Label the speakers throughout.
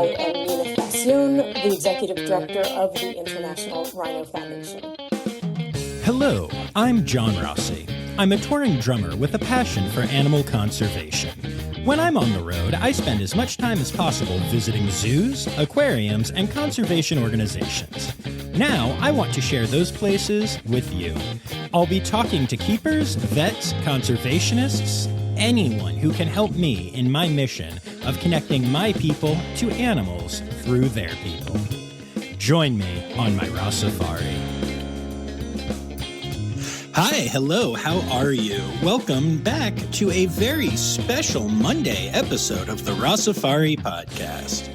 Speaker 1: I am Nina Fascione, the Executive Director of the International Rhino Foundation.
Speaker 2: Hello, I'm John Rossi. I'm a touring drummer with a passion for animal conservation. When I'm on the road, I spend as much time as possible visiting zoos, aquariums, and conservation organizations. Now, I want to share those places with you. I'll be talking to keepers, vets, conservationists, anyone who can help me in my mission of connecting my people to animals through their people. Join me on my Rossifari. Hi, hello, how are you? Welcome back to a very special Monday episode of the Rossifari podcast.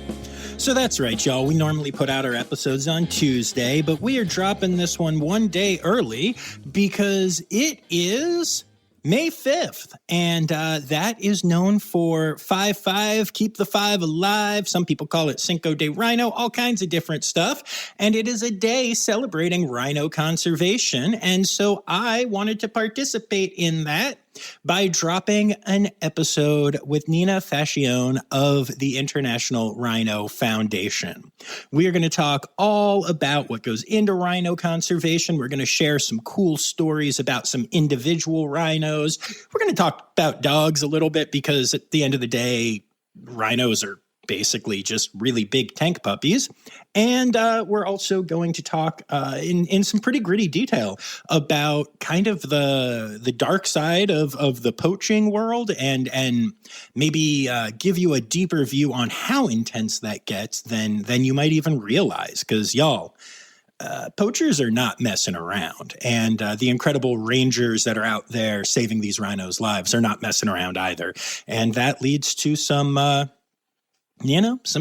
Speaker 2: So that's right, y'all. We normally put out our episodes on Tuesday, but we are dropping this one day early because it is May 5th, and that is known for 5-5, keep the five alive. Some people call it Cinco de Rhino, all kinds of different stuff. And it is a day celebrating rhino conservation. And so I wanted to participate in that by dropping an episode with Nina Fascione of the International Rhino Foundation. We are going to talk all about what goes into rhino conservation. We're going to share some cool stories about some individual rhinos. We're going to talk about dogs a little bit because at the end of the day, rhinos are basically just really big tank puppies. And we're also going to talk in some pretty gritty detail about kind of the dark side of the poaching world and maybe give you a deeper view on how intense that gets than you might even realize. Because y'all, poachers are not messing around. And the incredible rangers that are out there saving these rhinos' lives are not messing around either. And that leads to some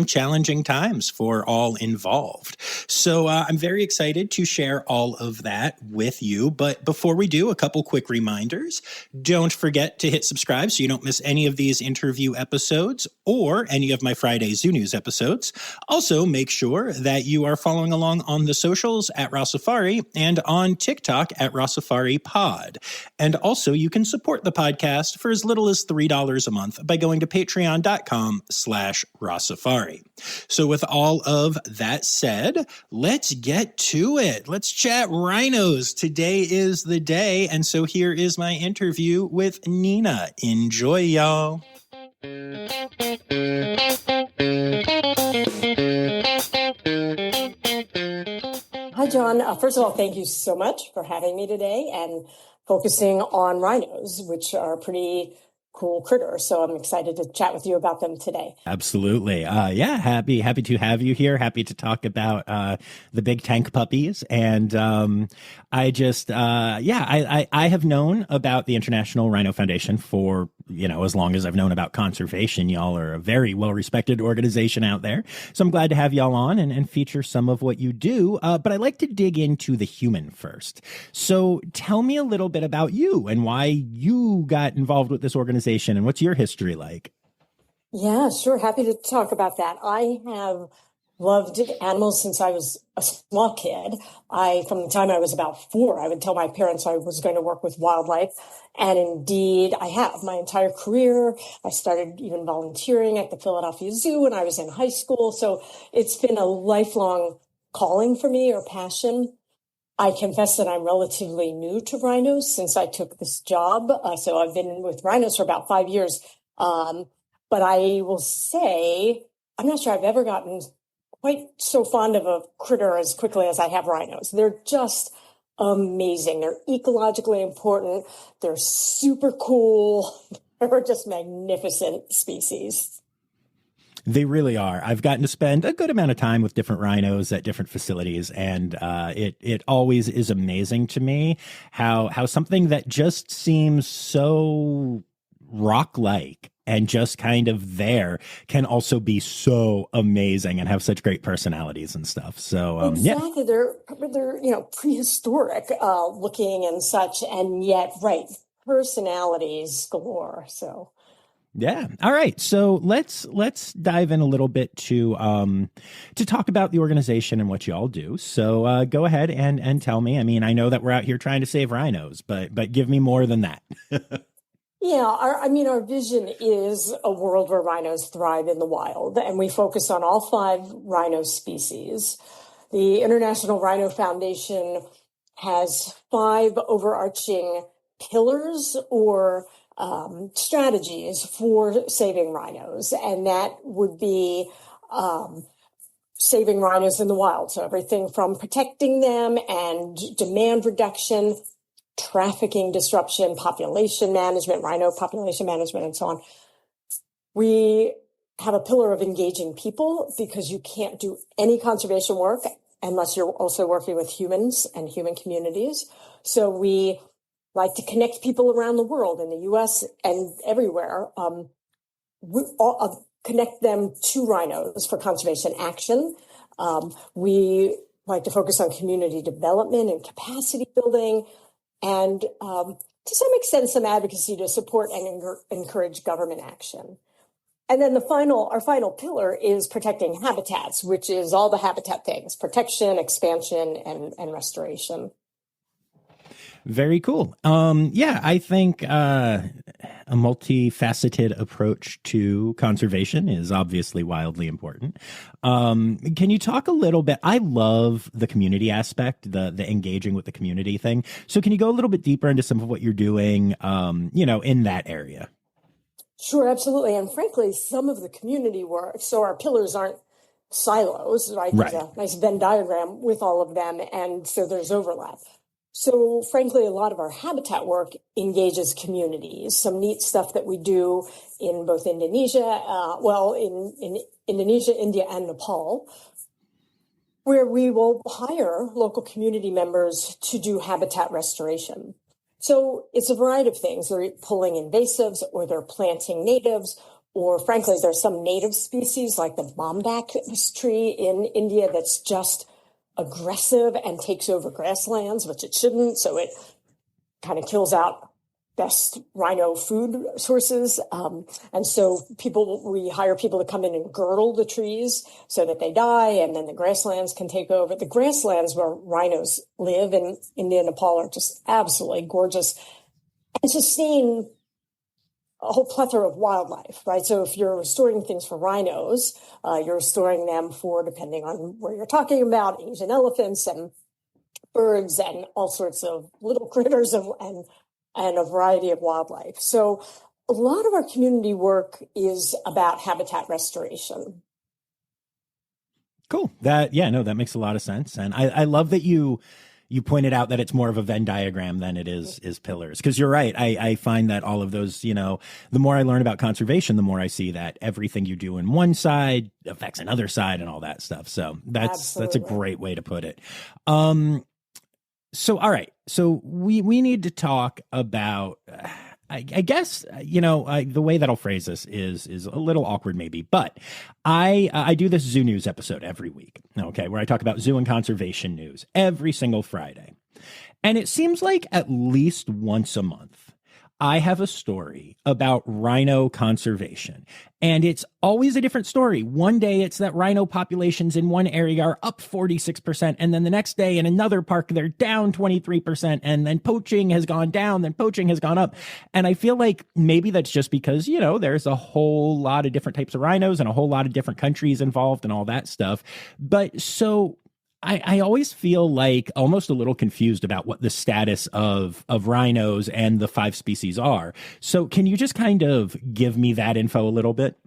Speaker 2: challenging times for all involved. So I'm very excited to share all of that with you. But before we do, a couple quick reminders. Don't forget to hit subscribe so you don't miss any of these interview episodes or any of my Friday Zoo News episodes. Also, make sure that you are following along on the socials at Rossifari and on TikTok at Rossifari Pod. And also, you can support the podcast for as little as $3 a month by going to patreon.com/Rossifari. So with all of that said, let's get to it. Let's chat rhinos. Today is the day. And so here is my interview with Nina. Enjoy, y'all.
Speaker 1: Hi, John. First of all, thank you so much for having me today and focusing on rhinos, which are pretty cool critters. So I'm excited to chat with you about them today.
Speaker 2: Absolutely. Happy to have you here. Happy to talk about the big tank puppies. And I have known about the International Rhino Foundation for, as long as I've known about conservation. Y'all are a very well-respected organization out there. So I'm glad to have y'all on and feature some of what you do. But I'd like to dig into the human first. So tell me a little bit about you and why you got involved with this organization. And what's your history like?
Speaker 1: Yeah, sure. Happy to talk about that. I have loved animals since I was a small kid. From the time I was about 4, I would tell my parents I was going to work with wildlife. And indeed, I have my entire career. I started even volunteering at the Philadelphia Zoo when I was in high school. So it's been a lifelong calling for me or passion. I confess that I'm relatively new to rhinos since I took this job. So I've been with rhinos for about 5 years. But I will say, I'm not sure I've ever gotten quite so fond of a critter as quickly as I have rhinos. They're just amazing. They're ecologically important. They're super cool. They're just magnificent species.
Speaker 2: They really are. I've gotten to spend a good amount of time with different rhinos at different facilities, and it always is amazing to me how something that just seems so rock-like and just kind of there can also be so amazing and have such great personalities and stuff. So
Speaker 1: exactly, they're prehistoric looking and such, and yet personalities galore. So.
Speaker 2: Yeah. All right. So let's dive in a little bit to talk about the organization and what you all do. So go ahead and tell me. I mean, I know that we're out here trying to save rhinos, but give me more than that.
Speaker 1: Yeah, our vision is a world where rhinos thrive in the wild, and we focus on all 5 rhino species. The International Rhino Foundation has 5 overarching pillars or strategies for saving rhinos, and that would be saving rhinos in the wild. So everything from protecting them and demand reduction, trafficking disruption, population management, rhino population management, and so on. We have a pillar of engaging people because you can't do any conservation work unless you're also working with humans and human communities. So we like to connect people around the world, in the US and everywhere, connect them to rhinos for conservation action. We like to focus on community development and capacity building, and to some extent, some advocacy to support and encourage government action. And then our final pillar is protecting habitats, which is all the habitat things: protection, expansion, and restoration.
Speaker 2: Very cool. Yeah, I think a multifaceted approach to conservation is obviously wildly important. Can you talk a little bit? I love the community aspect, the engaging with the community thing. So can you go a little bit deeper into some of what you're doing, in that area?
Speaker 1: Sure, absolutely. And frankly, some of the community work, so our pillars aren't silos, right?
Speaker 2: Right.
Speaker 1: There's a nice Venn diagram with all of them, and so there's overlap. So frankly, a lot of our habitat work engages communities. Some neat stuff that we do in both Indonesia, in Indonesia, India, and Nepal, where we will hire local community members to do habitat restoration. So it's a variety of things. They're pulling invasives, or they're planting natives, or frankly, there's some native species like the bombac tree in India that's just aggressive and takes over grasslands, which it shouldn't. So it kind of kills out best rhino food sources. And so we hire people to come in and girdle the trees so that they die, and then the grasslands can take over. The grasslands where rhinos live in India and Nepal are just absolutely gorgeous and sustain a whole plethora of wildlife, right? So if you're restoring things for rhinos, you're restoring them for, depending on where you're talking about, Asian elephants and birds and all sorts of little critters and a variety of wildlife. So a lot of our community work is about habitat restoration.
Speaker 2: Cool. That makes a lot of sense. And I love that you pointed out that it's more of a Venn diagram than it is pillars. Because you're right. I find that all of those, the more I learn about conservation, the more I see that everything you do in one side affects another side and all that stuff. So that's a great way to put it. So, all right. So we need to talk about, I guess, the way that I'll phrase this is a little awkward maybe, but I do this zoo news episode every week, okay, where I talk about zoo and conservation news every single Friday. And it seems like at least once a month, I have a story about rhino conservation, and it's always a different story. One day it's that rhino populations in one area are up 46%, and then the next day in another park they're down 23%, and then poaching has gone down, then poaching has gone up. And I feel like maybe that's just because, there's a whole lot of different types of rhinos and a whole lot of different countries involved and all that stuff. But so I always feel like almost a little confused about what the status of rhinos and the 5 species are. So can you just kind of give me that info a little bit?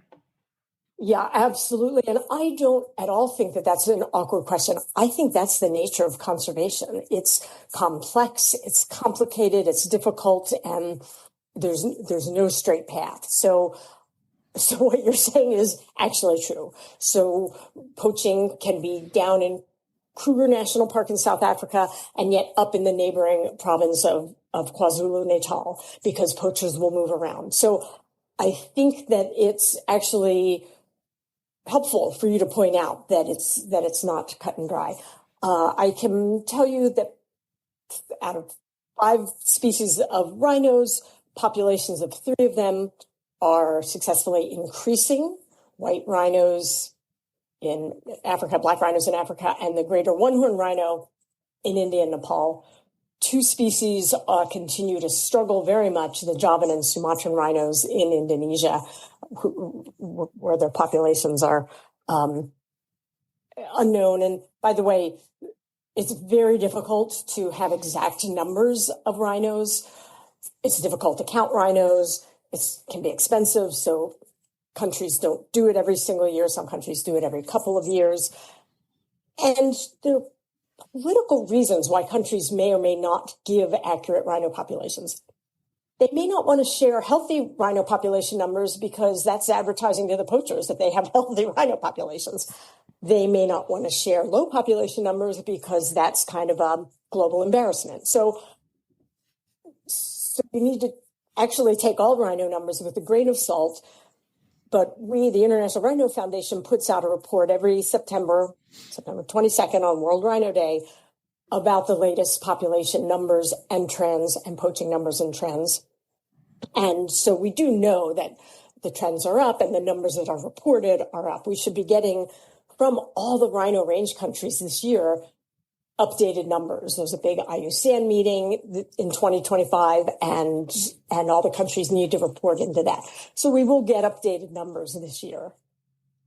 Speaker 1: Yeah, absolutely. And I don't at all think that that's an awkward question. I think that's the nature of conservation. It's complex, it's complicated, it's difficult, and there's no straight path. So what you're saying is actually true. So poaching can be down in Kruger National Park in South Africa, and yet up in the neighboring province of KwaZulu-Natal, because poachers will move around. So I think that it's actually helpful for you to point out that it's not cut and dry. I can tell you that out of 5 species of rhinos, populations of 3 of them are successfully increasing. White rhinos in Africa, black rhinos in Africa, and the greater one-horned rhino in India and Nepal two species continue to struggle very much, the Javan and Sumatran rhinos in Indonesia, where their populations are unknown. And by the way, it's very difficult to have exact numbers of rhinos. It's difficult to count rhinos. It can be expensive, so countries don't do it every single year. Some countries do it every couple of years. And there are political reasons why countries may or may not give accurate rhino populations. They may not want to share healthy rhino population numbers because that's advertising to the poachers that they have healthy rhino populations. They may not want to share low population numbers because that's kind of a global embarrassment. So you need to actually take all rhino numbers with a grain of salt. But the International Rhino Foundation, puts out a report every September 22nd on World Rhino Day about the latest population numbers and trends and poaching numbers and trends. And so we do know that the trends are up and the numbers that are reported are up. We should be getting from all the rhino range countries this year updated numbers. There's a big IUCN meeting in 2025, and all the countries need to report into that. So we will get updated numbers this year.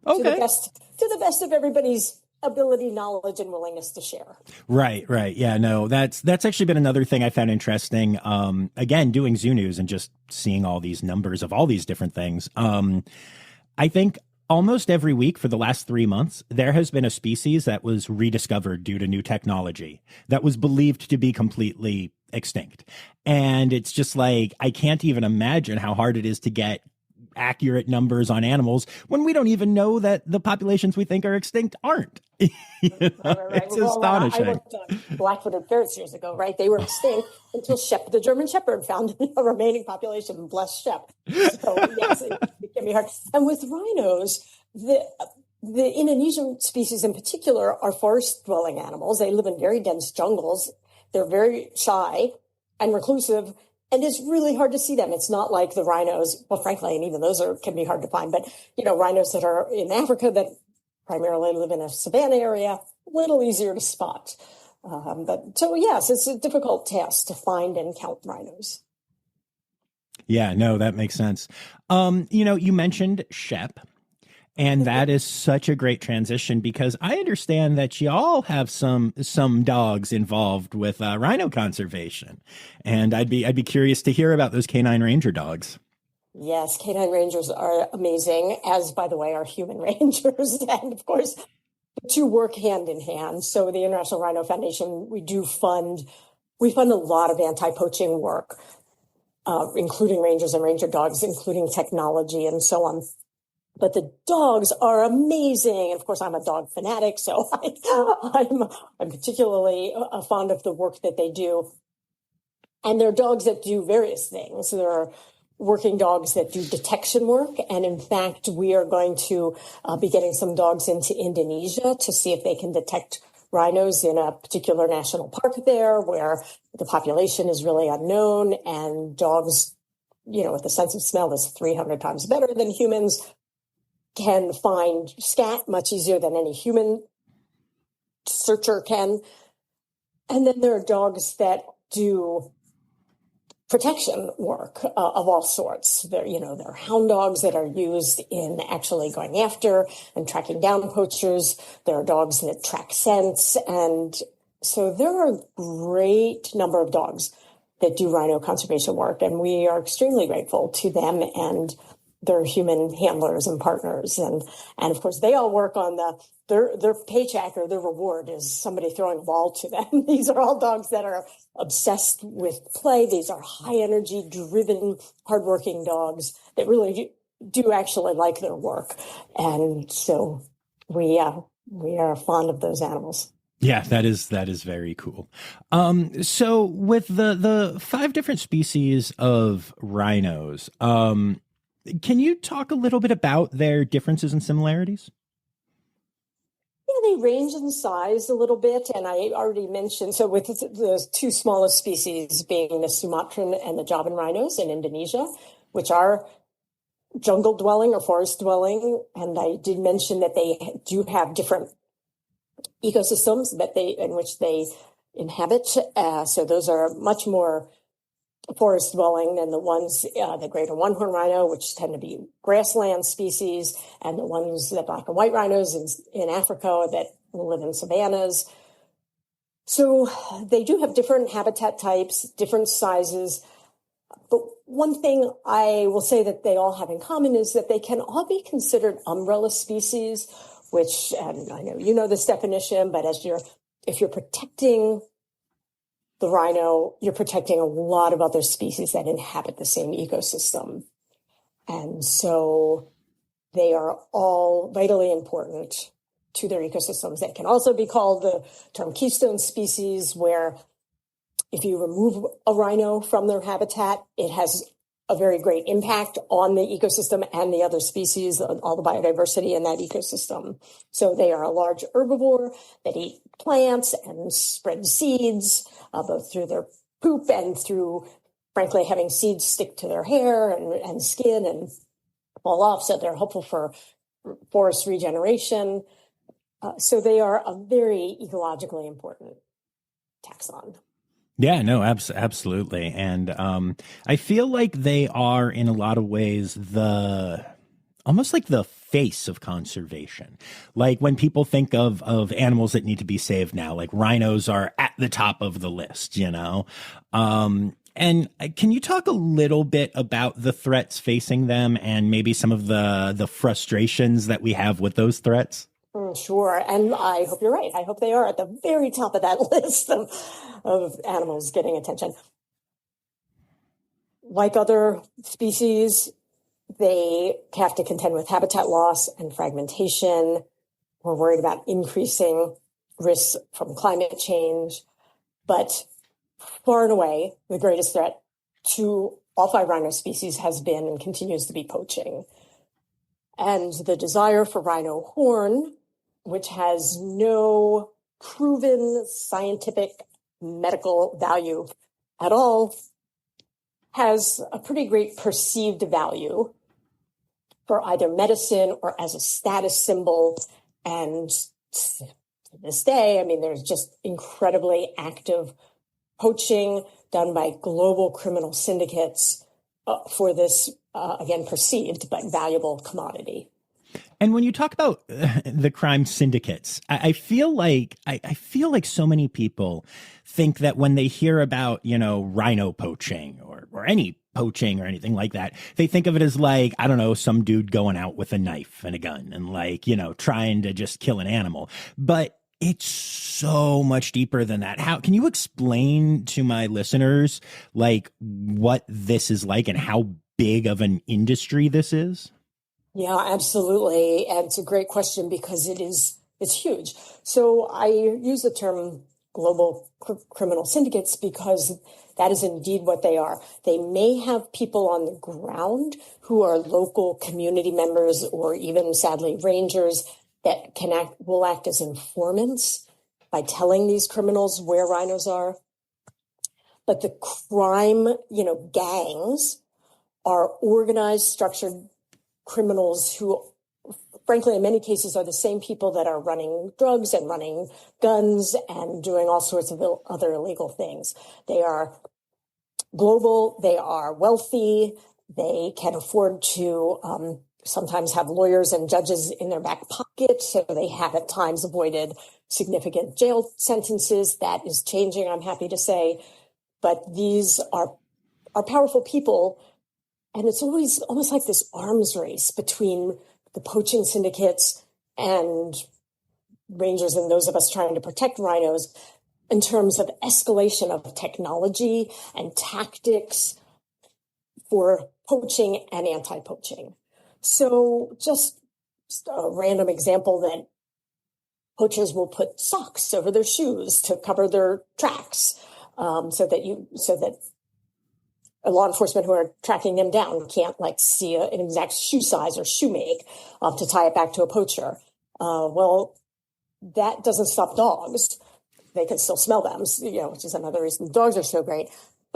Speaker 2: Okay.
Speaker 1: To the best of everybody's ability, knowledge, and willingness to share.
Speaker 2: Right. Yeah, no, that's actually been another thing I found interesting. Again, doing Zoo News and just seeing all these numbers of all these different things. I think almost every week for the last 3 months, there has been a species that was rediscovered due to new technology that was believed to be completely extinct. And it's just like, I can't even imagine how hard it is to get accurate numbers on animals when we don't even know that the populations we think are extinct aren't. Right. It's astonishing.
Speaker 1: I worked on black-footed ferrets years ago, right? They were extinct until the German Shepherd found a remaining population, bless Shep. So yes, it can be hard. And with rhinos, the Indonesian species in particular are forest-dwelling animals. They live in very dense jungles. They're very shy and reclusive, and it's really hard to see them. It's not like the rhinos, well, frankly, and even those can be hard to find, but, rhinos that are in Africa that primarily live in a savanna area, a little easier to spot. So yes, it's a difficult task to find and count rhinos.
Speaker 2: Yeah, no, that makes sense. You mentioned Shep. And that is such a great transition because I understand that you all have some dogs involved with rhino conservation, and I'd be curious to hear about those canine ranger dogs.
Speaker 1: Yes, canine rangers are amazing, as by the way are human rangers, and of course the two work hand in hand. So the International Rhino Foundation, we fund a lot of anti-poaching work, including rangers and ranger dogs, including technology and so on. But the dogs are amazing. And of course, I'm a dog fanatic, so I'm particularly fond of the work that they do. And there are dogs that do various things. There are working dogs that do detection work. And in fact, we are going to be getting some dogs into Indonesia to see if they can detect rhinos in a particular national park there where the population is really unknown. And dogs, with the sense of smell is 300 times better than humans, can find scat much easier than any human searcher can. And then there are dogs that do protection work of all sorts. There are hound dogs that are used in actually going after and tracking down poachers. There are dogs that track scents. And so there are a great number of dogs that do rhino conservation work. And we are extremely grateful to them and their human handlers and partners. And of course, they all work on their paycheck or their reward is somebody throwing a ball to them. These are all dogs that are obsessed with play. These are high energy, driven, hardworking dogs that really do actually like their work. And so we are fond of those animals.
Speaker 2: Yeah, that is very cool. So with the 5 different species of rhinos, can you talk a little bit about their differences and similarities?
Speaker 1: Yeah, they range in size a little bit. And I already mentioned, so with the 2 smallest species being the Sumatran and the Javan rhinos in Indonesia, which are jungle dwelling or forest dwelling. And I did mention that they do have different ecosystems in which they inhabit. So those are much more forest dwelling than the ones, the greater one-horned rhino, which tend to be grassland species, and the ones, the black and white rhinos in Africa that live in savannas. So they do have different habitat types, different sizes. But one thing I will say that they all have in common is that they can all be considered umbrella species, which, and I know you know this definition, but if you're protecting the rhino, you're protecting a lot of other species that inhabit the same ecosystem. And so they are all vitally important to their ecosystems. They can also be called the term keystone species, where if you remove a rhino from their habitat, it has a very great impact on the ecosystem and the other species, all the biodiversity in that ecosystem. So they are a large herbivore that eat plants and spread seeds, both through their poop and through, frankly, having seeds stick to their hair and skin and fall off. So they're helpful for forest regeneration. So they are a very ecologically important taxon.
Speaker 2: Yeah, no, absolutely. And I feel like they are, in a lot of ways, almost like the face of conservation. Like when people think of animals that need to be saved now, like rhinos are at the top of the list, you know? And can you talk a little bit about the threats facing them and maybe some of the frustrations that we have with those threats?
Speaker 1: Sure. And I hope you're right. I hope they are at the very top of that list of animals getting attention. Like other species, they have to contend with habitat loss and fragmentation. We're worried about increasing risks from climate change. But far and away, the greatest threat to all 5 rhino species has been and continues to be poaching. And the desire for rhino horn, which has no proven scientific medical value at all, has a pretty great perceived value for either medicine or as a status symbol. And to this day, I mean, there's just incredibly active poaching done by global criminal syndicates for this, again, perceived but valuable commodity.
Speaker 2: And when you talk about the crime syndicates, I feel like so many people think that when they hear about, you know, rhino poaching or any poaching or anything like that, they think of it as like, I don't know, some dude going out with a knife and a gun and like, you know, trying to just kill an animal. But it's so much deeper than that. How can you explain to my listeners like what this is like and how big of an industry this is?
Speaker 1: Yeah, absolutely. And it's a great question because it's huge. So I use the term global criminal syndicates because that is indeed what they are. They may have people on the ground who are local community members or even, sadly, rangers that will act as informants by telling these criminals where rhinos are. But the crime, gangs are organized, structured criminals who, frankly, in many cases are the same people that are running drugs and running guns and doing all sorts of other illegal things. They are global, they are wealthy, they can afford to sometimes have lawyers and judges in their back pocket, so they have at times avoided significant jail sentences. That is changing, I'm happy to say. But these are powerful people. And it's always almost like this arms race between the poaching syndicates and rangers and those of us trying to protect rhinos in terms of escalation of technology and tactics for poaching and anti-poaching. So just a random example that poachers will put socks over their shoes to cover their tracks, so that law enforcement who are tracking them down can't see an exact shoe size or shoe make to tie it back to a poacher. Well, that doesn't stop dogs. They can still smell them, which is another reason dogs are so great.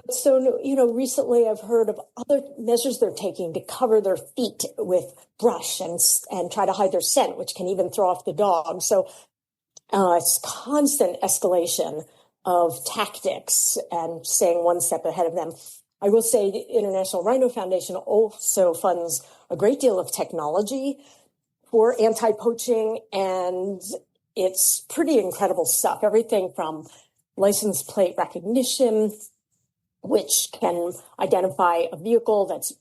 Speaker 1: But so, recently I've heard of other measures they're taking to cover their feet with brush and try to hide their scent, which can even throw off the dog. So it's constant escalation of tactics and staying one step ahead of them. I will say the International Rhino Foundation also funds a great deal of technology for anti-poaching, and it's pretty incredible stuff. Everything from license plate recognition, which can identify a vehicle that's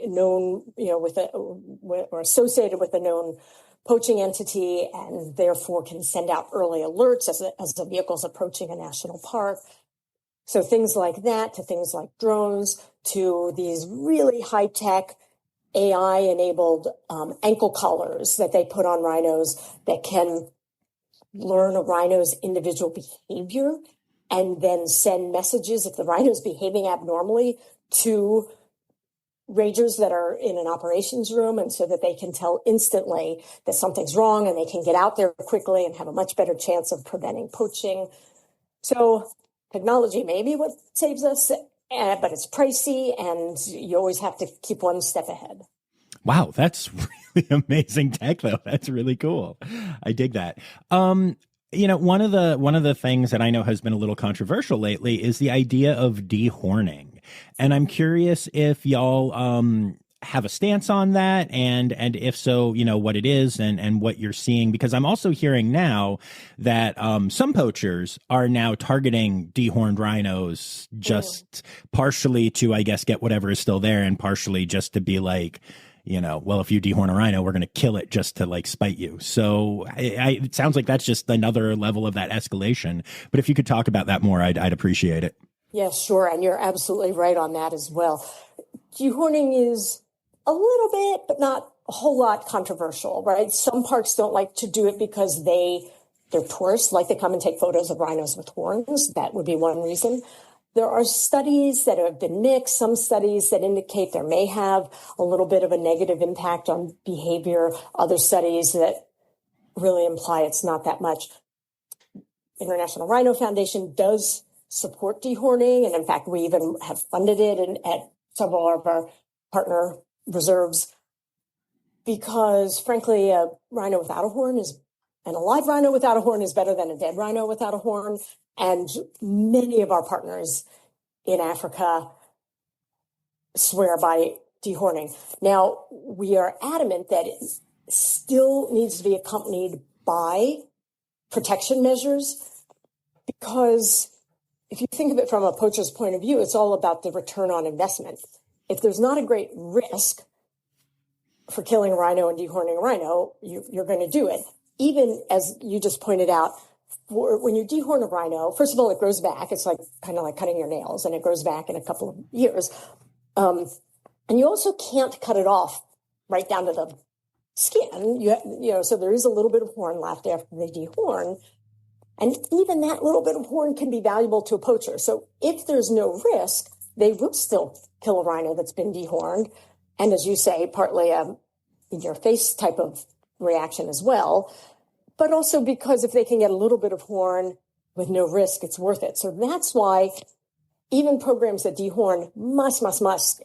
Speaker 1: known, or associated with a known poaching entity, and therefore can send out early alerts as the vehicle's approaching a national park. So things like that, to things like drones, to these really high-tech AI-enabled ankle collars that they put on rhinos that can learn a rhino's individual behavior and then send messages if the rhino's behaving abnormally to rangers that are in an operations room, and so that they can tell instantly that something's wrong and they can get out there quickly and have a much better chance of preventing poaching. So technology may be what saves us, but it's pricey, and you always have to keep one step ahead.
Speaker 2: Wow, that's really amazing tech, though. That's really cool. I dig that. One of the things that I know has been a little controversial lately is the idea of dehorning. And I'm curious if y'all have a stance on that, and if so, what it is and what you're seeing, because I'm also hearing now that some poachers are now targeting dehorned rhinos just partially to, I guess, get whatever is still there, and partially just to be like, well, if you dehorn a rhino, we're going to kill it just to spite you. So it sounds like that's just another level of that escalation. But if you could talk about that more, I'd appreciate it.
Speaker 1: Yeah, sure. And you're absolutely right on that as well. Dehorning is a little bit, but not a whole lot, controversial, right? Some parks don't like to do it because they're tourists, like to come and take photos of rhinos with horns. That would be one reason. There are studies that have been mixed, some studies that indicate there may have a little bit of a negative impact on behavior, other studies that really imply it's not that much. International Rhino Foundation does support dehorning, and in fact, we even have funded it at several of our partner reserves, because frankly, a rhino without a horn and a live rhino without a horn is better than a dead rhino without a horn. And many of our partners in Africa swear by dehorning. Now, we are adamant that it still needs to be accompanied by protection measures, because if you think of it from a poacher's point of view, it's all about the return on investment. If there's not a great risk for killing a rhino and dehorning a rhino, you're going to do it. Even as you just pointed out, when you dehorn a rhino, first of all, it grows back. It's kind of like cutting your nails, and it grows back in a couple of years. And you also can't cut it off right down to the skin. So there is a little bit of horn left after they dehorn. And even that little bit of horn can be valuable to a poacher. So if there's no risk, they will still kill a rhino that's been dehorned. And as you say, partly in your face type of reaction as well, but also because if they can get a little bit of horn with no risk, it's worth it. So that's why even programs that dehorn must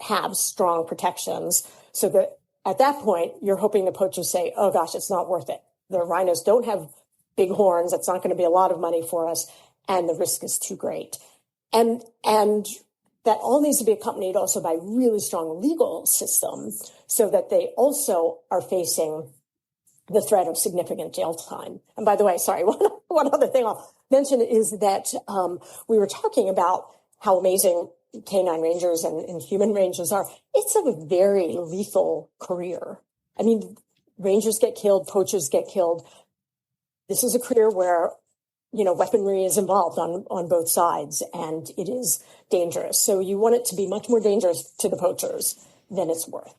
Speaker 1: have strong protections, so that at that point, you're hoping the poachers say, oh gosh, it's not worth it. The rhinos don't have big horns. It's not going to be a lot of money for us, and the risk is too great. And that all needs to be accompanied also by really strong legal system, so that they also are facing the threat of significant jail time. And by the way, sorry, one other thing I'll mention is that we were talking about how amazing canine rangers and human rangers are. It's a very lethal career. I mean, rangers get killed, poachers get killed. This is a career where, weaponry is involved on both sides, and it is dangerous. So you want it to be much more dangerous to the poachers than it's worth.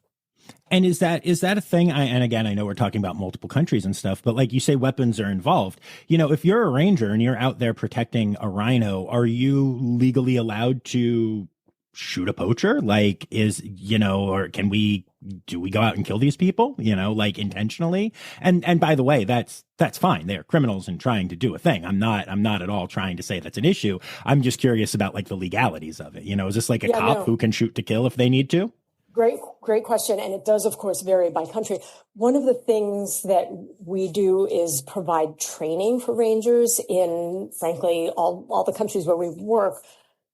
Speaker 2: And is that a thing? And again, I know we're talking about multiple countries and stuff, but like you say, weapons are involved. If you're a ranger and you're out there protecting a rhino, are you legally allowed to shoot a poacher? Like, or do we go out and kill these people, intentionally? And by the way, that's fine. They're criminals and trying to do a thing. I'm not at all trying to say that's an issue. I'm just curious about the legalities of it. Is this like a cop who can shoot to kill if they need to?
Speaker 1: Great question. And it does, of course, vary by country. One of the things that we do is provide training for rangers in, frankly, all the countries where we work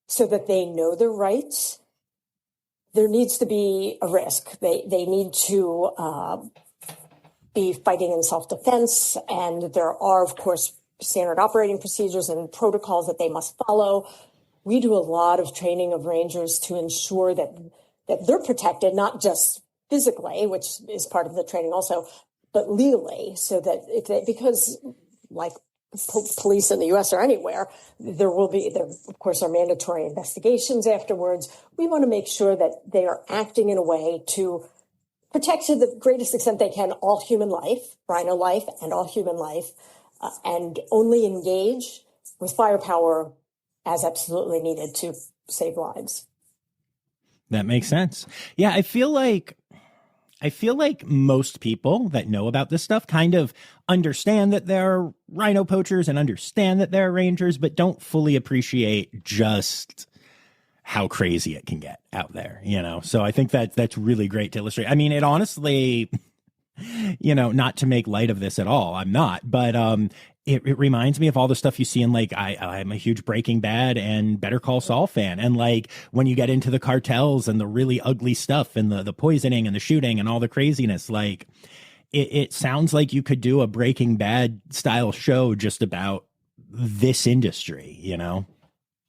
Speaker 1: so that they know their rights. There needs to be a risk. They need to be fighting in self-defense. And there are, of course, standard operating procedures and protocols that they must follow. We do a lot of training of rangers to ensure that they're protected, not just physically, which is part of the training also, but legally, so that because like police in the U.S. or anywhere, there, of course, are mandatory investigations afterwards. We want to make sure that they are acting in a way to protect to the greatest extent they can all human life, rhino life, and all human life, and only engage with firepower as absolutely needed to save lives.
Speaker 2: That makes sense. Yeah, I feel like most people that know about this stuff kind of understand that there are rhino poachers and understand that there are rangers, but don't fully appreciate just how crazy it can get out there, you know? So I think that's really great to illustrate. I mean, it honestly, you know, not to make light of this at all, I'm not, but it reminds me of all the stuff you see in, like, I'm a huge Breaking Bad and Better Call Saul fan. And like when you get into the cartels and the really ugly stuff and the poisoning and the shooting and all the craziness, like it sounds like you could do a Breaking Bad style show just about this industry, you know?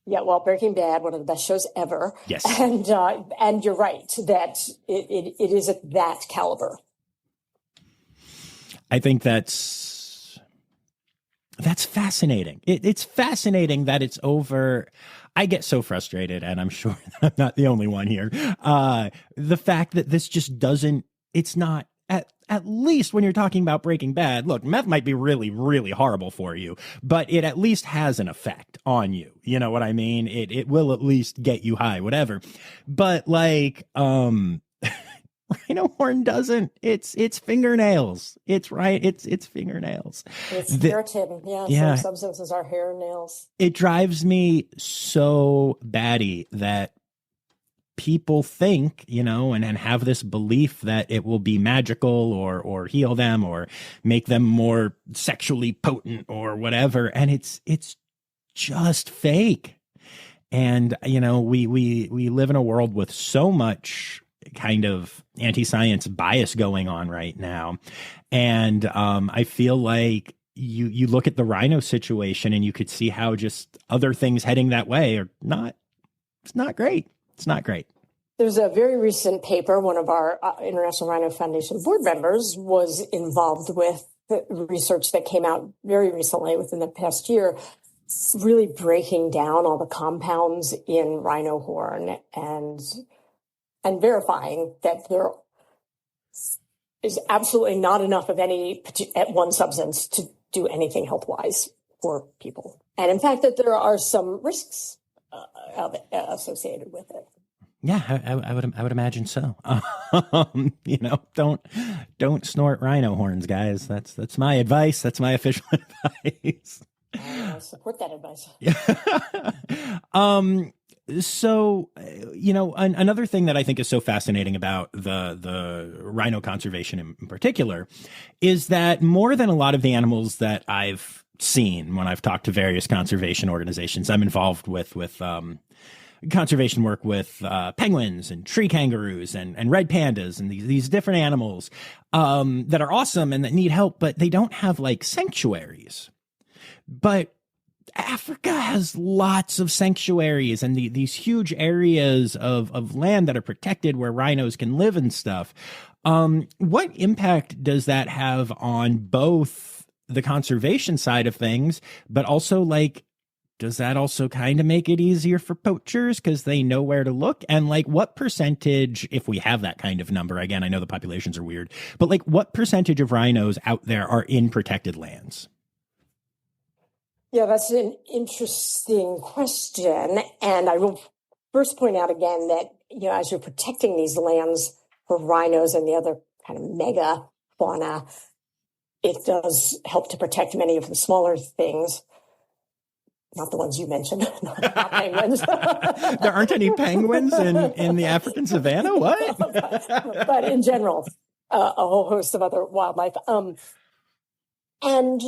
Speaker 1: Yeah, well, Breaking Bad, one of the best shows ever.
Speaker 2: Yes.
Speaker 1: And you're right that it is at that caliber.
Speaker 2: I think that's fascinating. It's fascinating that it's over. I get so frustrated, and I'm sure that I'm not the only one here. The fact that this just doesn't, it's not, at least when you're talking about Breaking Bad, look, meth might be really, really horrible for you, but it at least has an effect on you. You know what I mean? It will at least get you high, whatever. But like, rhino horn doesn't. It's fingernails. It's right. It's fingernails.
Speaker 1: It's keratin. Yeah. Some substances are hair and nails.
Speaker 2: It drives me so batty that people think, you know, and have this belief that it will be magical or heal them or make them more sexually potent or whatever. And it's just fake. And, you know, we live in a world with so much kind of anti-science bias going on right now. And I feel like you look at the rhino situation and you could see how just other things heading that way are not, it's not great. It's not great.
Speaker 1: There's a very recent paper. One of our International Rhino Foundation board members was involved with the research that came out very recently within the past year, really breaking down all the compounds in rhino horn and verifying that there is absolutely not enough of any one substance to do anything health-wise for people. And in fact, that there are some risks associated with it.
Speaker 2: Yeah, I would imagine so. You know, don't snort rhino horns, guys. That's my advice. That's my official advice.
Speaker 1: I support that advice.
Speaker 2: So, you know, another thing that I think is so fascinating about the rhino conservation in particular is that more than a lot of the animals that I've seen when I've talked to various conservation organizations, I'm involved with conservation work with penguins and tree kangaroos and red pandas and these different animals that are awesome and that need help, but they don't have like sanctuaries. But Africa has lots of sanctuaries and these huge areas of land that are protected where rhinos can live and stuff. What impact does that have on both the conservation side of things, but also like, does that also kind of make it easier for poachers because they know where to look? And like what percentage, if we have that kind of number, again, I know the populations are weird, but like what percentage of rhinos out there are in protected lands?
Speaker 1: Yeah, that's an interesting question. And I will first point out again that, you know, as you're protecting these lands for rhinos and the other kind of mega fauna, it does help to protect many of the smaller things. not the ones you mentioned, not penguins.
Speaker 2: There aren't any penguins in the African savanna? What?
Speaker 1: But in general, a whole host of other wildlife. And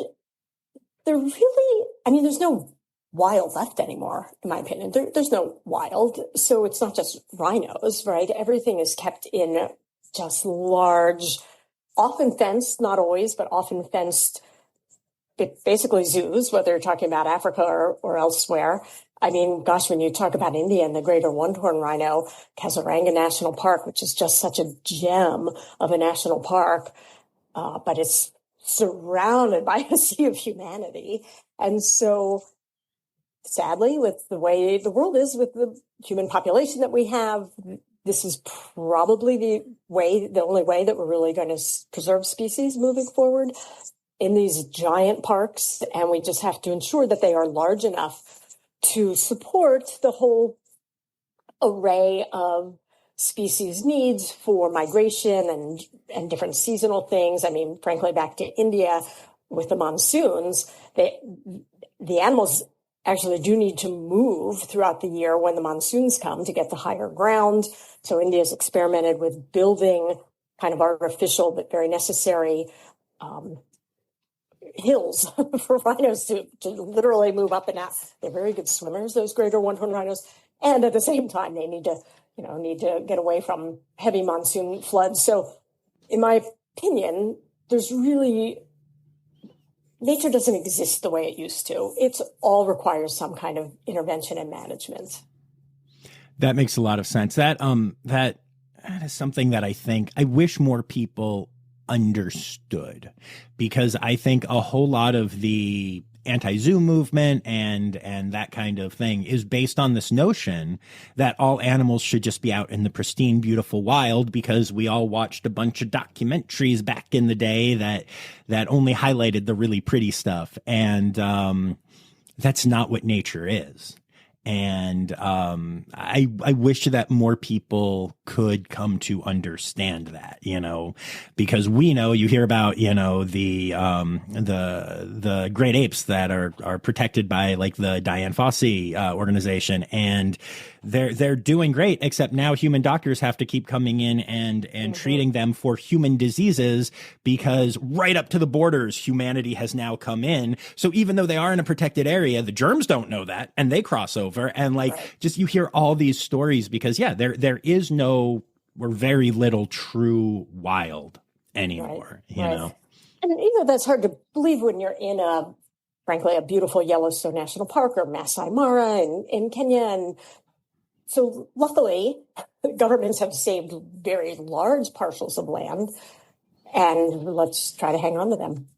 Speaker 1: there's no wild left anymore, in my opinion. There's no wild. So it's not just rhinos, right? Everything is kept in just large, often fenced, not always, but often fenced, basically zoos, whether you're talking about Africa or elsewhere. I mean, gosh, when you talk about India and the greater one-horned rhino, Kaziranga National Park, which is just such a gem of a national park, but it's surrounded by a sea of humanity. And so, sadly, with the way the world is, with the human population that we have, this is probably the only way that we're really going to preserve species moving forward in these giant parks. And we just have to ensure that they are large enough to support the whole array of species needs for migration and different seasonal things. I mean, frankly, back to India with the monsoons, the animals actually do need to move throughout the year when the monsoons come to get to higher ground. So India's experimented with building kind of artificial but very necessary hills for rhinos to literally move up and out. They're very good swimmers, those greater one-horned rhinos. And at the same time, they need to get away from heavy monsoon floods. So in my opinion, nature doesn't exist the way it used to. It all requires some kind of intervention and management.
Speaker 2: That makes a lot of sense. That is something that I wish more people understood, because I think a whole lot of the anti-zoo movement and that kind of thing is based on this notion that all animals should just be out in the pristine, beautiful wild, because we all watched a bunch of documentaries back in the day that only highlighted the really pretty stuff. And that's not what nature is. And I wish that more people could come to understand that, because we know, you hear about, the great apes that are protected by like the Diane Fossey organization, and they're doing great, except now human doctors have to keep coming in and treating them for human diseases, because right up to the borders, humanity has now come in. So even though they are in a protected area, the germs don't know that, and they cross over. And just you hear all these stories because, there is no, or very little true wild anymore, you know?
Speaker 1: And, that's hard to believe when you're in frankly, a beautiful Yellowstone National Park or Masai Mara in Kenya. And so luckily, governments have saved very large parcels of land, and let's try to hang on to them.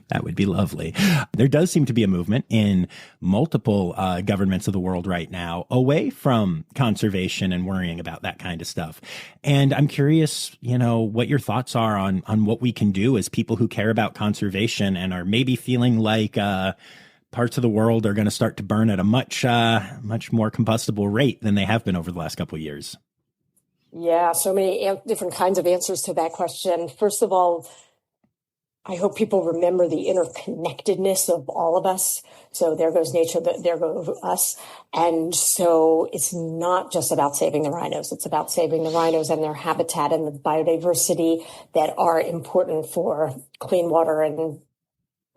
Speaker 2: That would be lovely. There does seem to be a movement in multiple governments of the world right now away from conservation and worrying about that kind of stuff. And I'm curious, what your thoughts are on what we can do as people who care about conservation and are maybe feeling like parts of the world are going to start to burn at a much more combustible rate than they have been over the last couple of years.
Speaker 1: Yeah, so many different kinds of answers to that question. First of all, I hope people remember the interconnectedness of all of us. So there goes nature, there goes us. And so it's not just about saving the rhinos. It's about saving the rhinos and their habitat and the biodiversity that are important for clean water and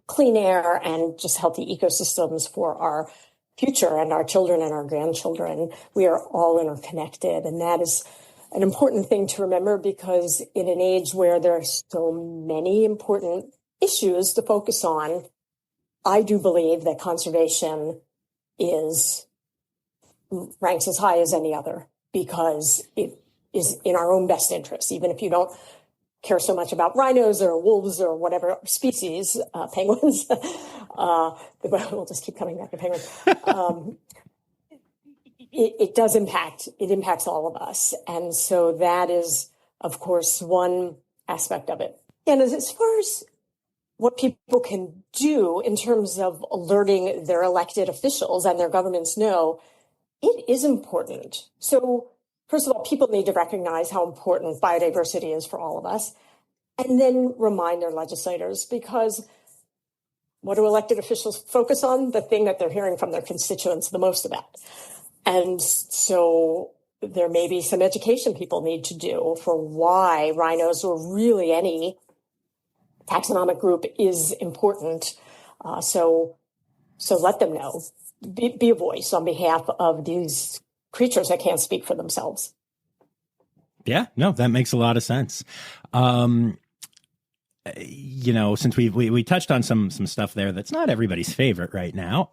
Speaker 1: clean air and just healthy ecosystems for our future and our children and our grandchildren. We are all interconnected. And that is an important thing to remember, because in an age where there are so many important issues to focus on, I do believe that conservation ranks as high as any other, because it is in our own best interest, even if you don't care so much about rhinos or wolves or whatever species, penguins. We'll just keep coming back to penguins. It does impact. It impacts all of us. And so that is, of course, one aspect of it. And as far as what people can do in terms of alerting their elected officials and their governments know, it is important. So first of all, people need to recognize how important biodiversity is for all of us, and then remind their legislators, because what do elected officials focus on? The thing that they're hearing from their constituents the most about. And so there may be some education people need to do for why rhinos or really any taxonomic group is important. So let them know. Be a voice on behalf of these creatures that can't speak for themselves.
Speaker 2: Yeah, no, that makes a lot of sense. Since we touched on some stuff there that's not everybody's favorite right now,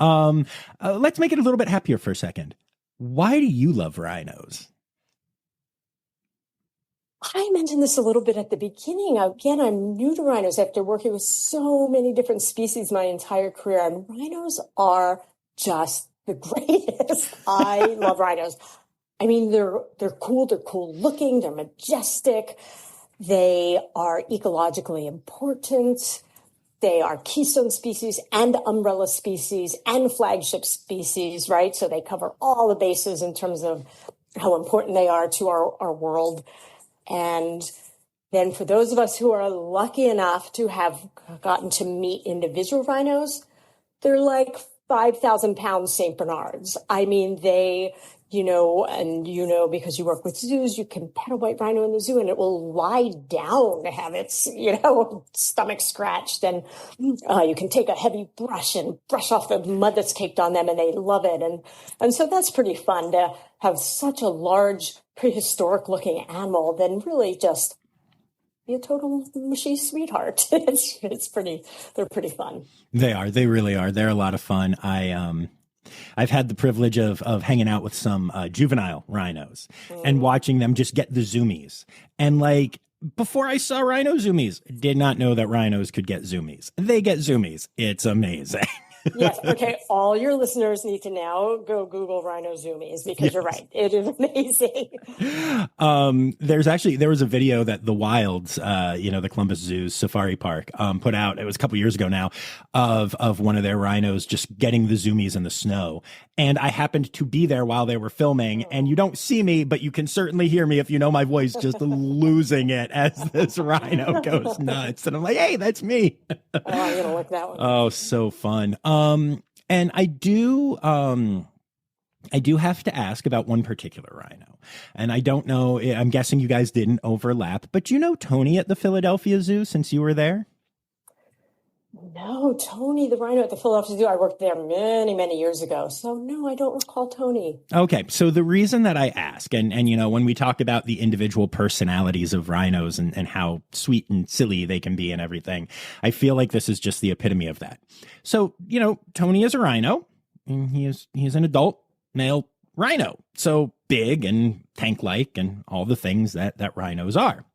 Speaker 2: let's make it a little bit happier for a second. Why do you love rhinos?
Speaker 1: I mentioned this a little bit at the beginning. Again, I'm new to rhinos after working with so many different species my entire career, and rhinos are just the greatest. I love rhinos. I mean, they're cool. They're cool looking. They're majestic. They are ecologically important. They are keystone species and umbrella species and flagship species, right? So they cover all the bases in terms of how important they are to our world. And then for those of us who are lucky enough to have gotten to meet individual rhinos, they're like 5,000 pound St. Bernards. I mean, they, because you work with zoos, you can pet a white rhino in the zoo and it will lie down to have its, stomach scratched. And you can take a heavy brush and brush off the mud that's caked on them, and they love it. And so that's pretty fun to have such a large prehistoric looking animal than really just be a total mushy sweetheart. They're pretty fun.
Speaker 2: They are. They really are. They're a lot of fun. I've had the privilege of hanging out with some juvenile rhinos and watching them just get the zoomies. And before I saw rhino zoomies, did not know that rhinos could get zoomies. They get zoomies. It's amazing.
Speaker 1: Yes. Okay. All your listeners need to now go Google rhino zoomies because You're right. It is amazing.
Speaker 2: There was a video that the Wilds, the Columbus Zoo's safari park, put out. It was a couple years ago now of one of their rhinos just getting the zoomies in the snow. And I happened to be there while they were filming, and you don't see me, but you can certainly hear me if you know my voice, just losing it as this rhino goes nuts. And I'm like, hey, that's me.
Speaker 1: Oh, I'm going to like that one.
Speaker 2: Oh, so fun. And I do have to ask about one particular rhino. And I don't know, I'm guessing you guys didn't overlap, but do you know Tony at the Philadelphia Zoo since you were there?
Speaker 1: No, Tony, the rhino at the Philadelphia Zoo, I worked there many, many years ago. So no, I don't recall Tony.
Speaker 2: Okay. So the reason that I ask, and when we talk about the individual personalities of rhinos and how sweet and silly they can be and everything, I feel like this is just the epitome of that. So, Tony is a rhino, and he's an adult male rhino. So big and tank-like and all the things that rhinos are.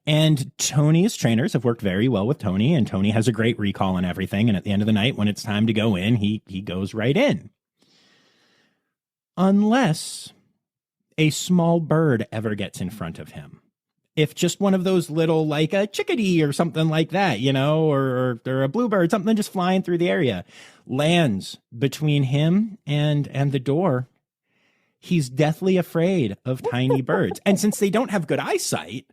Speaker 2: And Tony's trainers have worked very well with Tony, and Tony has a great recall and everything. And at the end of the night, when it's time to go in, he goes right in. Unless a small bird ever gets in front of him. If just one of those little, like a chickadee or something like that, or a bluebird, something just flying through the area, lands between him and the door, he's deathly afraid of tiny birds. And since they don't have good eyesight,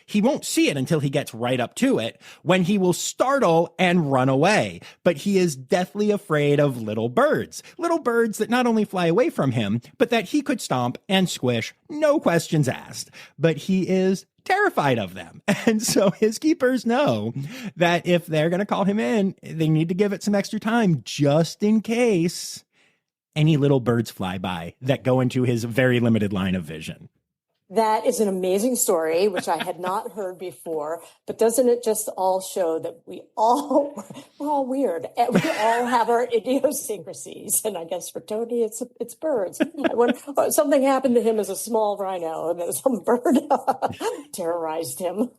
Speaker 2: he won't see it until he gets right up to it, when he will startle and run away. But he is deathly afraid of little birds that not only fly away from him, but that he could stomp and squish, no questions asked. But he is terrified of them. And so his keepers know that if they're going to call him in, they need to give it some extra time just in case any little birds fly by that go into his very limited line of vision.
Speaker 1: That is an amazing story, which I had not heard before. But doesn't it just all show that we're all weird. We all have our idiosyncrasies. And I guess for Tony, it's birds. When something happened to him as a small rhino, and then some bird terrorized him.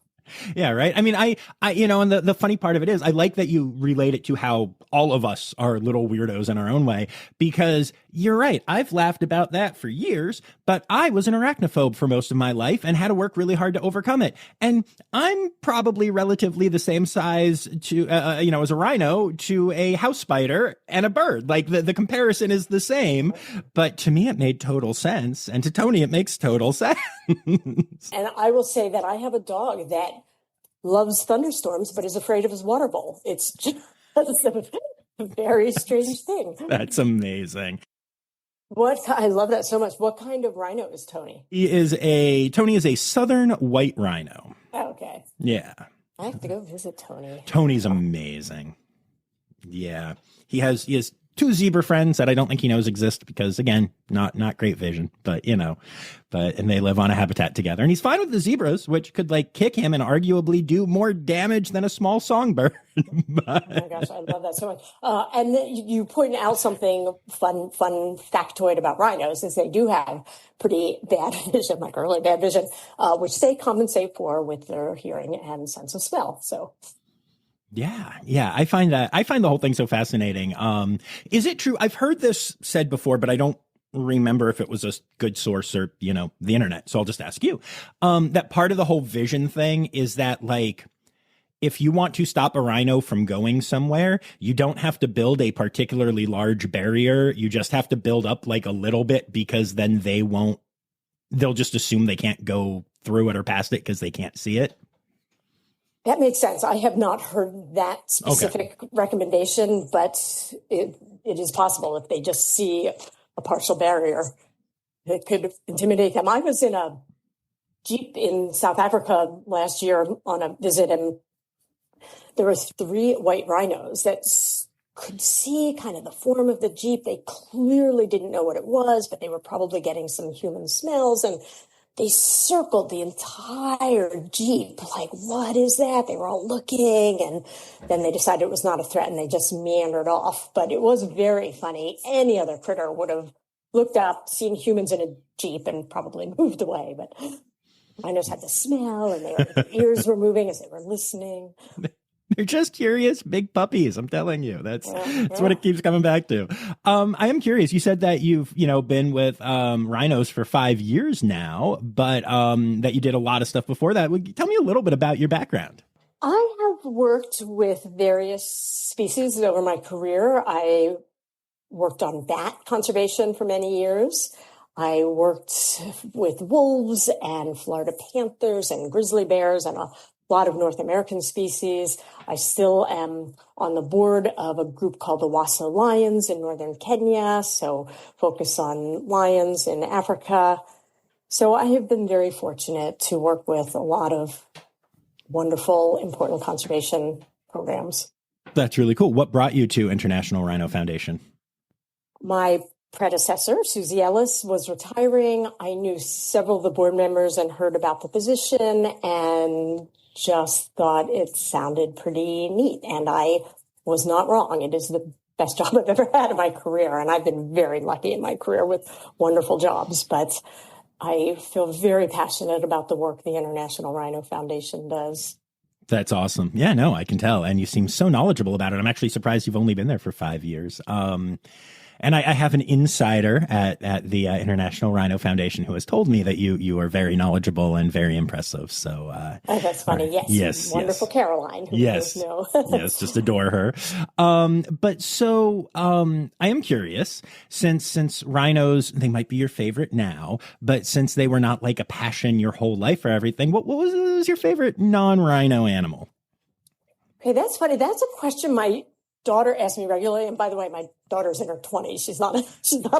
Speaker 2: Yeah, right. I mean, I and the funny part of it is I like that you relate it to how all of us are little weirdos in our own way, because you're right. I've laughed about that for years, but I was an arachnophobe for most of my life and had to work really hard to overcome it. And I'm probably relatively the same size to, as a rhino to a house spider and a bird. Like the comparison is the same, but to me, it made total sense. And to Tony, it makes total sense.
Speaker 1: And I will say that I have a dog that loves thunderstorms, but is afraid of his water bowl. It's just, That's a very strange thing.
Speaker 2: That's amazing.
Speaker 1: I love that so much. What kind of rhino is Tony?
Speaker 2: Tony is a southern white rhino.
Speaker 1: Okay.
Speaker 2: Yeah.
Speaker 1: I have to go visit Tony.
Speaker 2: Tony's amazing. Yeah. He has two zebra friends that I don't think he knows exist because, again, not great vision, but and they live on a habitat together. And he's fine with the zebras, which could kick him and arguably do more damage than a small songbird.
Speaker 1: Oh my gosh, I love that so much. And you point out something fun factoid about rhinos is they do have pretty bad vision, really bad vision, which they compensate for with their hearing and sense of smell. So.
Speaker 2: Yeah. I find the whole thing so fascinating. Is it true? I've heard this said before, but I don't remember if it was a good source or, the internet. So I'll just ask you, that part of the whole vision thing is that if you want to stop a rhino from going somewhere, you don't have to build a particularly large barrier. You just have to build up a little bit because then they'll just assume they can't go through it or past it because they can't see it.
Speaker 1: That makes sense. I have not heard that specific recommendation, but it is possible if they just see a partial barrier, it could intimidate them. I was in a Jeep in South Africa last year on a visit, and there were 3 white rhinos that could see kind of the form of the Jeep. They clearly didn't know what it was, but they were probably getting some human smells, and they circled the entire Jeep. What is that? They were all looking, and then they decided it was not a threat, and they just meandered off. But it was very funny. Any other critter would have looked up, seen humans in a Jeep, and probably moved away. But rhinos had the smell, and their ears were moving as they were listening.
Speaker 2: They're just curious big puppies. I'm telling you, that's what it keeps coming back to. I am curious. You said that you've, been with rhinos for 5 years now, but that you did a lot of stuff before that. Tell me a little bit about your background.
Speaker 1: I have worked with various species over my career. I worked on bat conservation for many years. I worked with wolves and Florida panthers and grizzly bears and a lot of North American species. I still am on the board of a group called the Wassa Lions in northern Kenya, so focus on lions in Africa. So I have been very fortunate to work with a lot of wonderful, important conservation programs.
Speaker 2: That's really cool. What brought you to International Rhino Foundation?
Speaker 1: My predecessor, Susie Ellis, was retiring. I knew several of the board members and heard about the position and just thought it sounded pretty neat. And I was not wrong. It is the best job I've ever had in my career. And I've been very lucky in my career with wonderful jobs. But I feel very passionate about the work the International Rhino Foundation does.
Speaker 2: That's awesome. Yeah, no, I can tell. And you seem so knowledgeable about it. I'm actually surprised you've only been there for 5 years. And I have an insider at the International Rhino Foundation who has told me that you are very knowledgeable and very impressive. So
Speaker 1: that's funny. Yes. Wonderful Caroline. Who
Speaker 2: yes.
Speaker 1: Know.
Speaker 2: Yes. Just adore her. But so I am curious, since rhinos, they might be your favorite now, but since they were not a passion your whole life for everything, what was your favorite non-rhino animal?
Speaker 1: Okay, that's funny. That's a question my daughter asks me regularly. And by the way, my daughter's in her 20s. She's not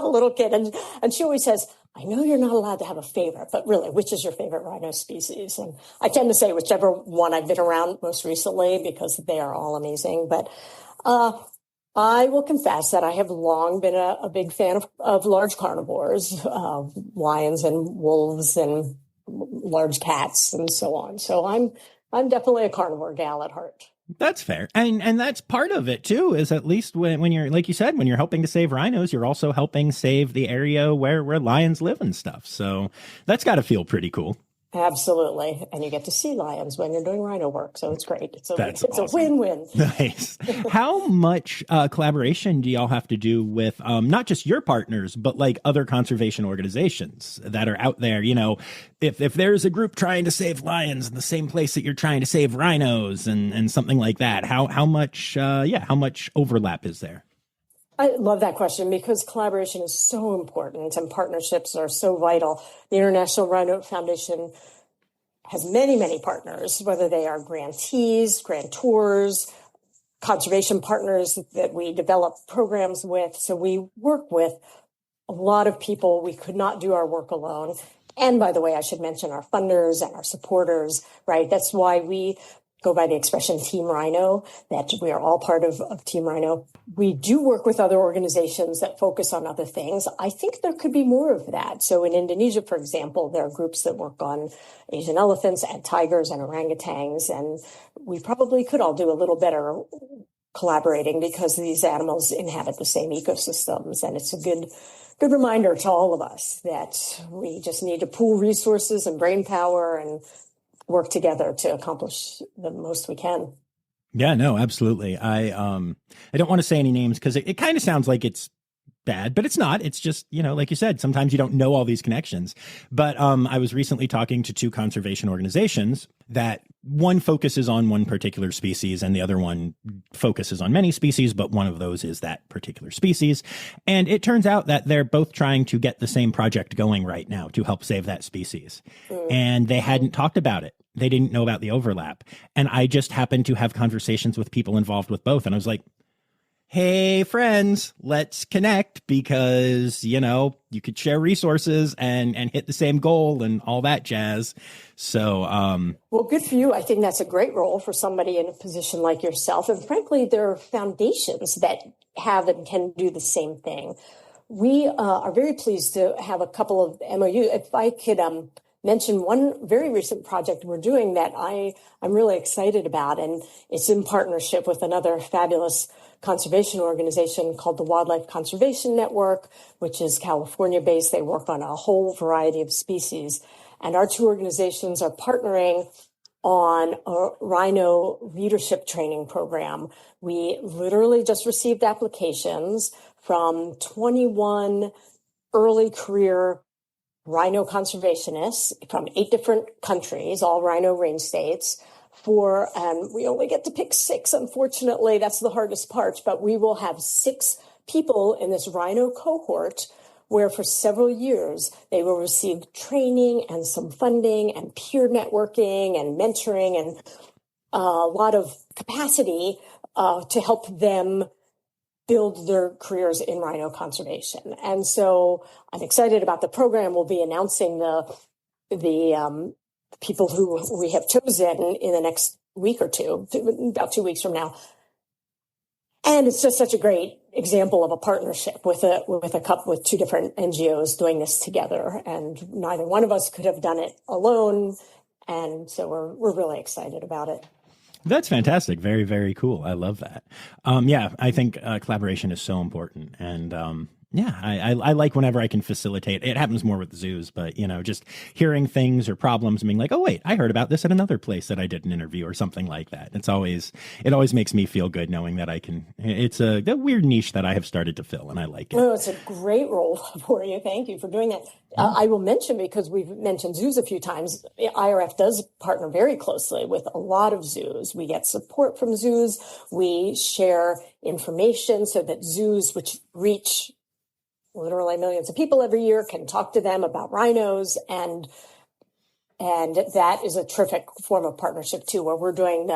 Speaker 1: a little kid. And she always says, I know you're not allowed to have a favorite, but really, which is your favorite rhino species? And I tend to say whichever one I've been around most recently because they are all amazing. But I will confess that I have long been a big fan of large carnivores, lions and wolves and large cats and so on. So I'm definitely a carnivore gal at heart.
Speaker 2: That's fair. And that's part of it too, is at least when you're, like you said, when you're helping to save rhinos, you're also helping save the area where lions live and stuff. So that's got to feel pretty cool.
Speaker 1: Absolutely. And you get to see lions when you're doing rhino work. So it's great. It's
Speaker 2: awesome.
Speaker 1: A win-win.
Speaker 2: Nice. How much collaboration do y'all have to do with not just your partners, but other conservation organizations that are out there? If there's a group trying to save lions in the same place that you're trying to save rhinos and something like that, how much overlap is there?
Speaker 1: I love that question because collaboration is so important and partnerships are so vital. The International Rhino Foundation has many, many partners, whether they are grantees, grantors, conservation partners that we develop programs with. So we work with a lot of people. We could not do our work alone. And by the way, I should mention our funders and our supporters, right? That's why we go by the expression Team Rhino, that we are all part of Team Rhino. We do work with other organizations that focus on other things. I think there could be more of that. So in Indonesia, for example, there are groups that work on Asian elephants and tigers and orangutans, and we probably could all do a little better collaborating because these animals inhabit the same ecosystems. And it's a good reminder to all of us that we just need to pool resources and brain power and work together to accomplish the most we can.
Speaker 2: Yeah, no, absolutely. I don't want to say any names because it kind of sounds like it's bad, but it's not. It's just, like you said, sometimes you don't know all these connections. But I was recently talking to two conservation organizations that one focuses on one particular species and the other one focuses on many species, but one of those is that particular species. And it turns out that they're both trying to get the same project going right now to help save that species. And they hadn't talked about it. They didn't know about the overlap. And I just happened to have conversations with people involved with both. And I was like, hey, friends, let's connect because, you could share resources and hit the same goal and all that jazz. So,
Speaker 1: well, good for you. I think that's a great role for somebody in a position like yourself. And frankly, there are foundations that have and can do the same thing. We are very pleased to have a couple of MOU. If I could mention one very recent project we're doing that I'm really excited about, and it's in partnership with another fabulous conservation organization called the Wildlife Conservation Network, which is California-based. They work on a whole variety of species. And our two organizations are partnering on a rhino leadership training program. We literally just received applications from 21 early career rhino conservationists from 8 different countries, all rhino range states, and we only get to pick 6, unfortunately. That's the hardest part, but we will have 6 people in this rhino cohort where for several years they will receive training and some funding and peer networking and mentoring and a lot of capacity to help them build their careers in rhino conservation. And so I'm excited about the program. We'll be announcing the people who we have chosen in the next week or two, about 2 weeks from now. And it's just such a great example of a partnership with a couple, with 2 different NGOs doing this together. And neither one of us could have done it alone. And so we're really excited about it.
Speaker 2: That's fantastic. Very, very cool. I love that. Yeah, I think collaboration is so important. And I like whenever I can facilitate. It happens more with zoos, but, just hearing things or problems and being like, oh, wait, I heard about this at another place that I did an interview or something like that. It always makes me feel good knowing that it's a weird niche that I have started to fill and I like it.
Speaker 1: Oh, it's a great role for you. Thank you for doing that. I will mention, because we've mentioned zoos a few times, IRF does partner very closely with a lot of zoos. We get support from zoos. We share information so that zoos, which reach literally millions of people every year, can talk to them about rhinos. And that is a terrific form of partnership too, where we're doing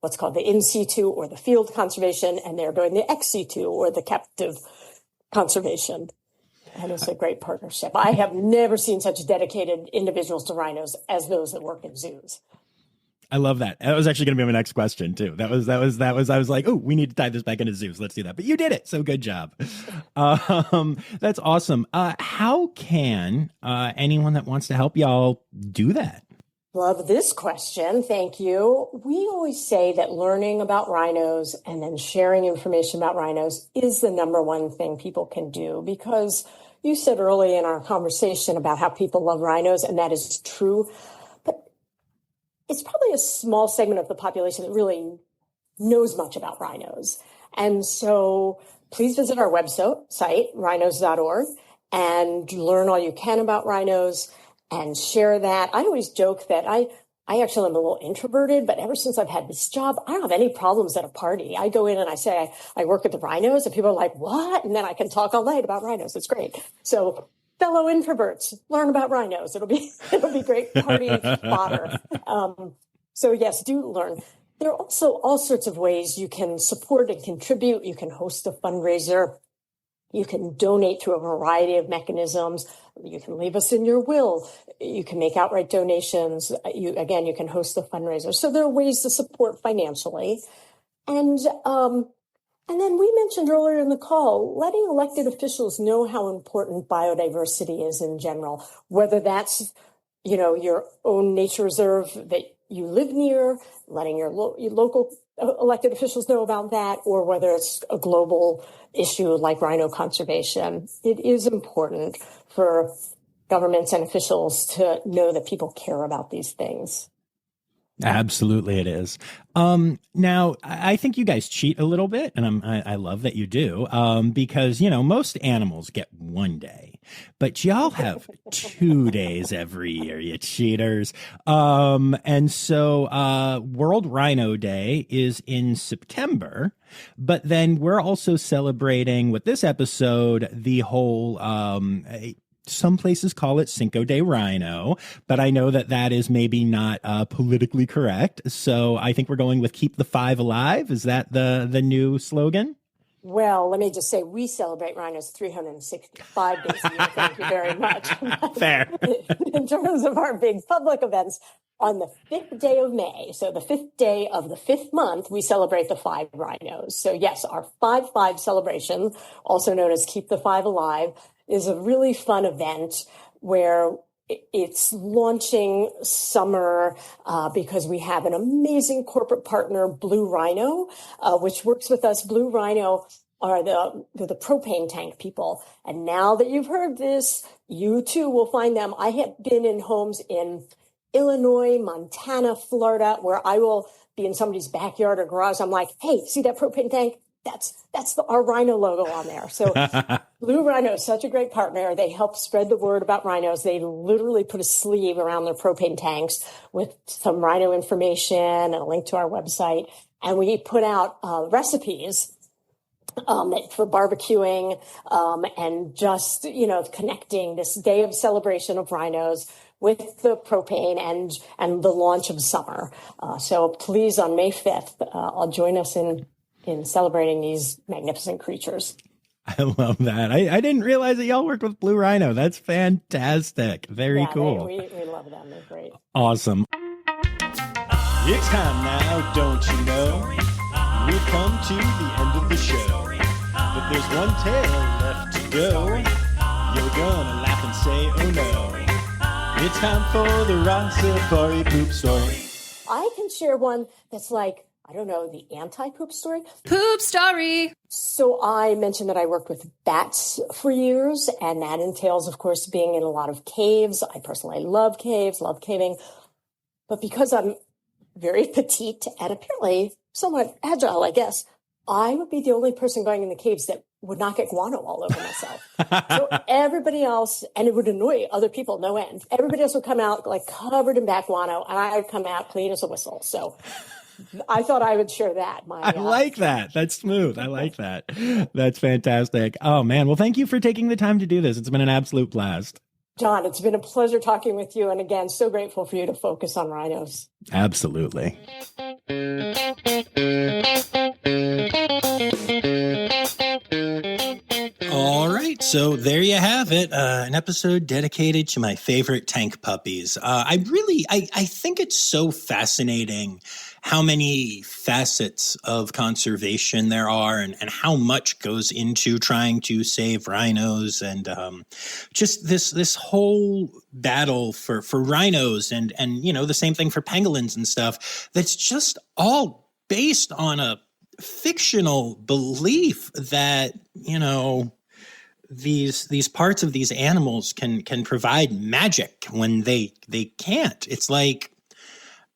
Speaker 1: what's called the in situ or the field conservation, and they're doing the ex situ or the captive conservation. And it's a great partnership. I have never seen such dedicated individuals to rhinos as those that work in zoos.
Speaker 2: I love that. That was actually going to be my next question too. That was, I was like, oh, we need to tie this back into zoos. Let's do that. But you did it. So good job. That's awesome. How can anyone that wants to help y'all do that?
Speaker 1: Love this question. Thank you. We always say that learning about rhinos and then sharing information about rhinos is the number one thing people can do, because you said early in our conversation about how people love rhinos, and that is true. It's probably a small segment of the population that really knows much about rhinos. And so please visit our website, rhinos.org, and learn all you can about rhinos and share that. I always joke that I actually am a little introverted, but ever since I've had this job, I don't have any problems at a party. I go in and I say, I work with the rhinos, and people are like, what? And then I can talk all night about rhinos. It's great. So fellow introverts, learn about rhinos. It'll be great party fodder. So yes, do learn. There are also all sorts of ways you can support and contribute. You can host a fundraiser. You can donate through a variety of mechanisms. You can leave us in your will. You can make outright donations. You can host a fundraiser. So there are ways to support financially. And then we mentioned earlier in the call, letting elected officials know how important biodiversity is in general, whether that's, your own nature reserve that you live near, letting your local elected officials know about that, or whether it's a global issue like rhino conservation. It is important for governments and officials to know that people care about these things.
Speaker 2: Absolutely, it is. Now, I think you guys cheat a little bit, and I love that you do, because, most animals get one day, but y'all have 2 days every year, you cheaters. And so World Rhino Day is in September, but then we're also celebrating with this episode the whole some places call it Cinco de Rhino, but I know that is maybe not politically correct. So I think we're going with Keep the Five Alive. Is that the new slogan?
Speaker 1: Well, let me just say we celebrate rhinos 365 days a year. Thank you very much.
Speaker 2: Fair.
Speaker 1: In terms of our big public events, on the 5th day of May, so the 5th day of the 5th month, we celebrate the 5 rhinos. So yes, our 5-5 celebration, also known as Keep the Five Alive, is a really fun event where it's launching summer because we have an amazing corporate partner, Blue Rhino, which works with us. Blue Rhino are the propane tank people. And now that you've heard this, you too will find them. I have been in homes in Illinois, Montana, Florida, where I will be in somebody's backyard or garage. I'm like, hey, see that propane tank? That's our Rhino logo on there. So Blue Rhino is such a great partner. They help spread the word about rhinos. They literally put a sleeve around their propane tanks with some rhino information and a link to our website. And we put out recipes for barbecuing and just, connecting this day of celebration of rhinos with the propane and the launch of summer. So please, on May 5th, I'll join us in celebrating these magnificent creatures.
Speaker 2: I love that. I didn't realize that y'all worked with Blue Rhino. That's fantastic. Very cool.
Speaker 1: We love them. They're great.
Speaker 2: Awesome. It's time now, don't you know? We've come to the end of the show. But there's one tale left to go. You're gonna laugh and say, oh no. It's time for the Rossifari poop story.
Speaker 1: I can share one that's like, I don't know, the anti-poop story.
Speaker 3: Poop story.
Speaker 1: So I mentioned that I worked with bats for years, and that entails, of course, being in a lot of caves. I personally love caves, love caving. But because I'm very petite and apparently somewhat agile, I guess, I would be the only person going in the caves that would not get guano all over myself. So everybody else, and it would annoy other people no end. Everybody else would come out like covered in bat guano, and I would come out clean as a whistle. So I thought I would share that.
Speaker 2: I like that. That's smooth. I like that. That's fantastic. Oh, man. Well, thank you for taking the time to do this. It's been an absolute blast.
Speaker 1: John, it's been a pleasure talking with you. And again, so grateful for you to focus on rhinos.
Speaker 2: Absolutely. All right, so there you have it, an episode dedicated to my favorite tank puppies. I think it's so fascinating how many facets of conservation there are and how much goes into trying to save rhinos and just this whole battle for rhinos and the same thing for pangolins and stuff that's just all based on a fictional belief that, these parts of these animals can provide magic when they can't. It's like,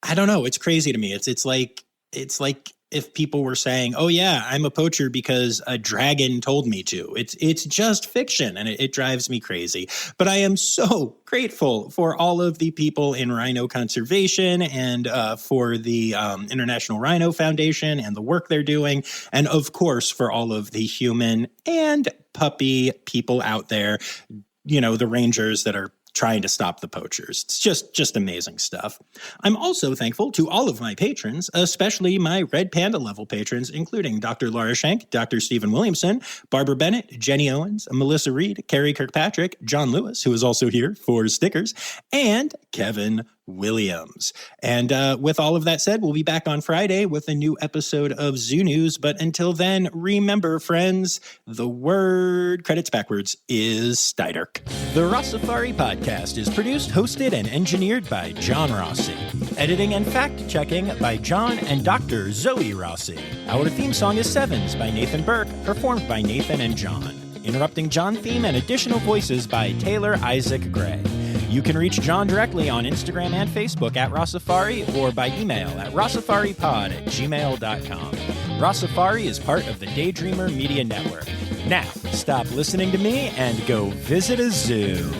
Speaker 2: I don't know. It's crazy to me. It's like if people were saying, "Oh yeah, I'm a poacher because a dragon told me to." It's just fiction, and it drives me crazy. But I am so grateful for all of the people in rhino conservation and for the International Rhino Foundation and the work they're doing, and of course for all of the human and puppy people out there. The rangers that are trying to stop the poachers. It's just amazing stuff. I'm also thankful to all of my patrons, especially my Red Panda level patrons, including Dr. Laura Schenk, Dr. Stephen Williamson, Barbara Bennett, Jenny Owens, Melissa Reed, Carrie Kirkpatrick, John Lewis, who is also here for stickers, and Kevin Williams. And with all of that said, we'll be back on Friday with a new episode of Zoo News. But until then, remember, friends, the word credits backwards is Steiderk. The Rossifari podcast is produced, hosted, and engineered by John Rossi. Editing and fact-checking by John and Dr. Zoe Rossi. Our theme song is Sevens by Nathan Burke, performed by Nathan and John. Interrupting John theme and additional voices by Taylor Isaac Gray. You can reach John directly on Instagram and Facebook at Rossifari or by email at rossifaripod@gmail.com. Rossifari is part of the Daydreamer Media Network. Now, stop listening to me and go visit a zoo.